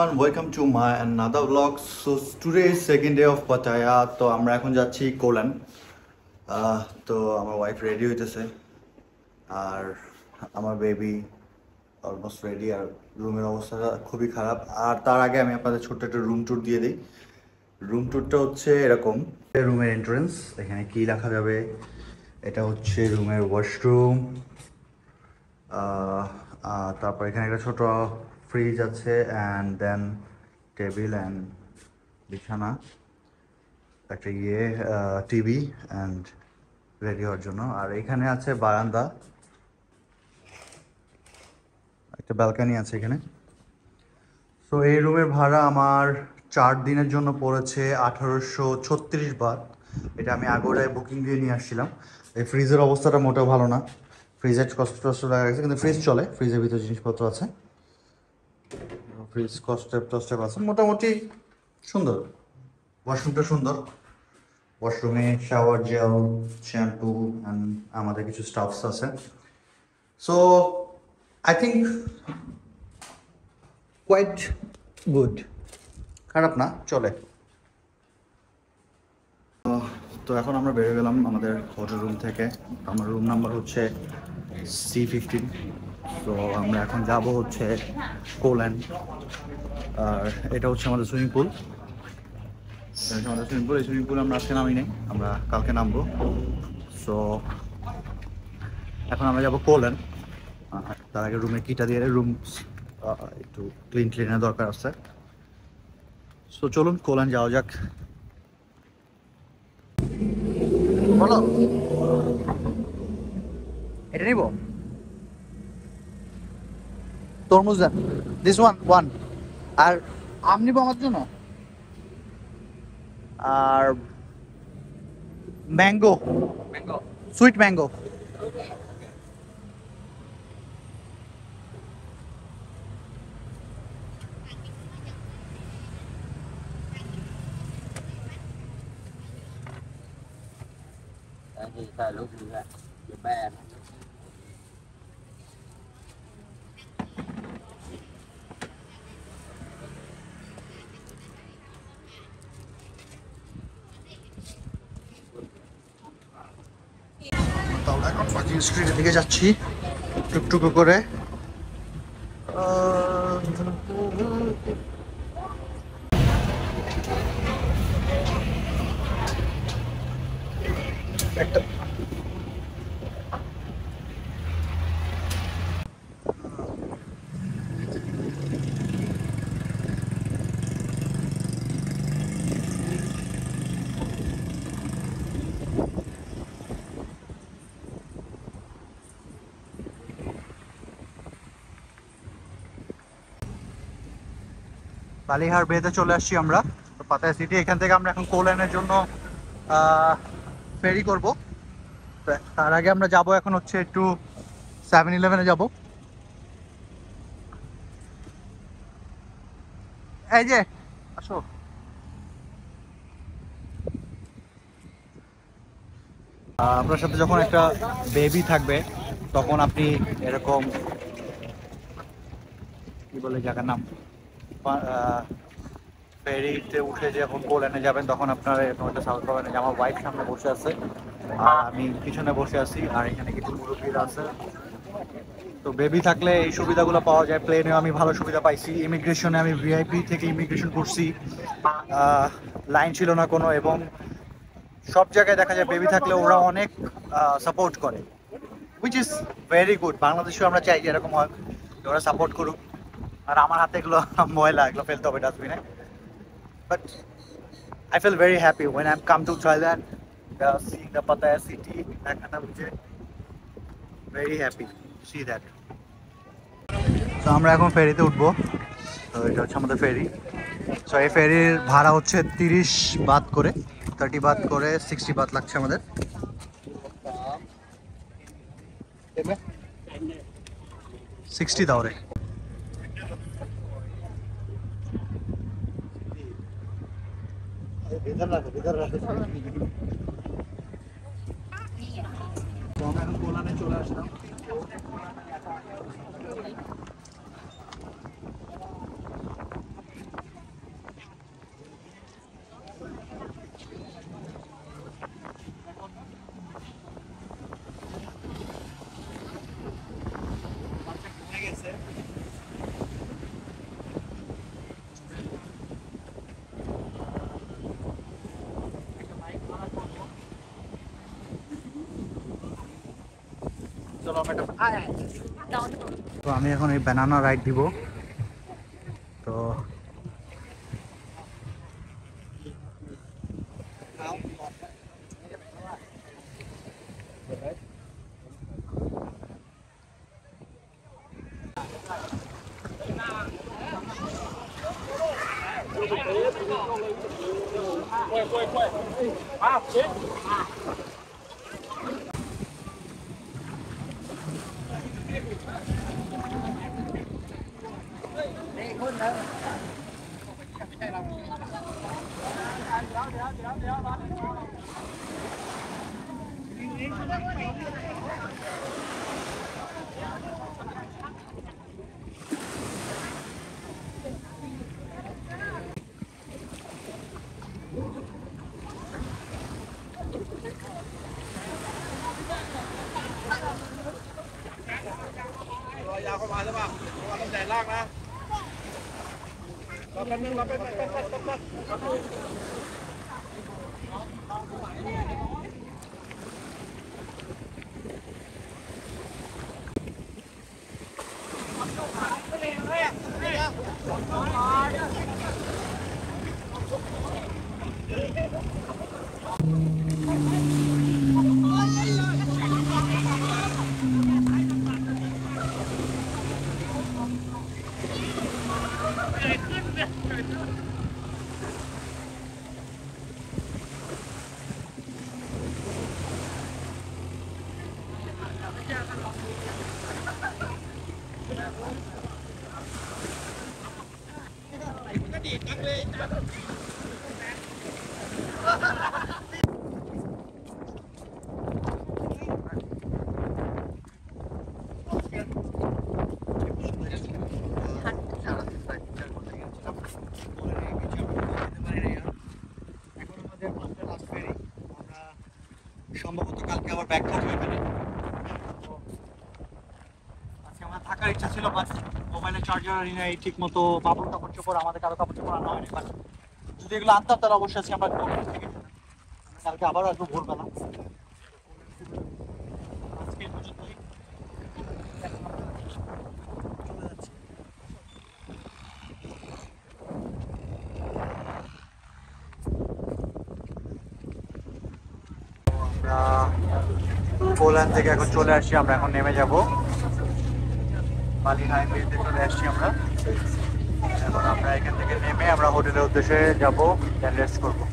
everyone, welcome to my another vlog. So today is second day of Pattaya. তো আমরা এখন যাচ্ছি কোলান। তো আমার ওয়াইফ রেডি হইতেছে আর আমার বেবি অলমোস্ট রেডি। আর রুমের অবস্থাটা খুবই খারাপ। আর তার আগে আমি আপনাদের ছোট্ট একটা রুম ট্যুর দিয়ে দিই। রুম ট্যুরটা হচ্ছে এরকম। রুমের এন্ট্রেন্স, এখানে কি রাখা যাবে, এটা হচ্ছে রুমের ওয়াশরুম। তারপর এখানে একটা ছোট ফ্রিজ আছে অ্যান্ড দেন টেবিল অ্যান্ড বিছানা, একটা টিভি অ্যান্ড রেডি হওয়ার জন্য। আর এখানে আছে বারান্দা, একটা ব্যালকানি আছে এখানে। সো এই রুমের ভাড়া আমার 4 দিনের জন্য পড়েছে 1836 বাত। এটা আমি আগোড়ায় বুকিং দিয়ে নিয়ে আসছিলাম। এই ফ্রিজের অবস্থাটা মোটেও ভালো না, ফ্রিজের কষ্ট লাগা গেছে, কিন্তু ফ্রিজ চলে, ফ্রিজের ভিতরে জিনিসপত্র আছে, ফ্রিজ কস্টেপ আছে, মোটামুটি সুন্দর। ওয়াশরুমটা সুন্দর, ওয়াশরুমে শাওয়ার জেল, শ্যাম্পু অ্যান্ড আমাদের কিছু স্টাফস আছে। So I think quite good, খারাপ না, চলে। তো এখন আমরা বেরিয়ে গেলাম আমাদের হোটেল রুম থেকে। আমার রুম নাম্বার হচ্ছে C15। তো আমরা এখন যাব হচ্ছে কোল্যান্ড। আর এটা হচ্ছে আমাদের সুইমিং পুল। আমাদের সুইমিং পুল, এই সুইমিং পুল আমরা আজকে নামি নেই, আমরা কালকে নামবো। সো এখন আমরা যাবো কোল্যান্ড। তার আগে রুমে কিটা দিয়ে রুম একটু ক্লিনের দরকার আছে। সো চলুন কোল্যান্ড যাওয়া যাক। বলো, এটা নিব, তরমুজ দেন, দিস ওয়ান। আর আম নিব আমার জন্য, আর ম্যাঙ্গো, সুইট ম্যাঙ্গো। আমরা এখন পার্কিং স্ট্রিটের দিকে যাচ্ছি টুকটুকু করে। একটা বালিহার বেতে চলে আসছি আমরা, পাতায়া সিটি। এখান থেকে আমরা এখন কোল্যান্ডের জন্য ফেরি করব। তার আগে আমরা যাব এখন হচ্ছে একটু 7-Eleven-এ যাব। এই যে আসো, আপনার সাথে যখন একটা বেবি থাকবে তখন আপনি এরকম, কি বলে জায়গার নাম, ফেরিতে উঠে যখন কোল্যান্ডে যাবেন তখন আপনারা এরকম একটা সাউন্ড পাবেন যে আমার ওয়াইফ সামনে বসে আছে আর আমি পিছনে বসে আছি, আর এখানে কিছু মুরব্বীরা আছে। তো বেবি থাকলে এই সুবিধাগুলো পাওয়া যায়। প্লেনেও আমি ভালো সুবিধা পাইছি, ইমিগ্রেশনে আমি ভিআইপি থেকে ইমিগ্রেশন করছি, লাইন ছিল না কোনো, এবং সব জায়গায় দেখা যায় বেবি থাকলে ওরা অনেক সাপোর্ট করে, হুইচ ইজ ভেরি গুড। বাংলাদেশেও আমরা চাই যে এরকম হয়, ওরা সাপোর্ট করুক। আর আমার হাতে এগুলো ময়লা, এগুলো ফেলতে হবে ডাস্টবিনে। But I feel very happy when I come to Thailand, seeing the Pattaya city. Very happy to see that. তো আমরা এখন ফেরিতে উঠবো। তো এটা হচ্ছে আমাদের ফেরি। সো এই ফেরির ভাড়া হচ্ছে 30 বাত করে, 30 বাত করে 60 বাত লাগছে আমাদের। 60 দাও রে। তো আমরা এখন কোল্যান্ডে চলে আসলাম। চলো আমরা তো আমি এখন এই ব্যানানা রাইড দিব। তোยาวเข้ามาใช่ป่ะเราต้องใจล่างนะเราเป็นนึงเราเป็นসম্ভবত কালকে আবার ব্যাক করবো এখানে। আজকে আমার থাকার ইচ্ছা ছিল, বাট মোবাইলের চার্জার আনি নাই ঠিক মতো। বাবুর কাপড় চোপড়, আমাদের কারো কাপড় চোপড় আনা হয়নি। বাট যদি এগুলো আনতাম তাহলে অবশ্যই আজকে আমরা থেকে কালকে আবারও আসবো ভোরবেলা। আজকে এই পর্যন্তই। চলে যাচ্ছি। আমরা পোল্যান্ড থেকে এখন চলে আসছি, আমরা এখন নেমে যাব বালি হাইওয়েতে চলে আসছি আমরা। এখন আমরা এখান থেকে নেমে আমরা হোটেলের উদ্দেশ্যে যাব, দেন রেস্ট করবো।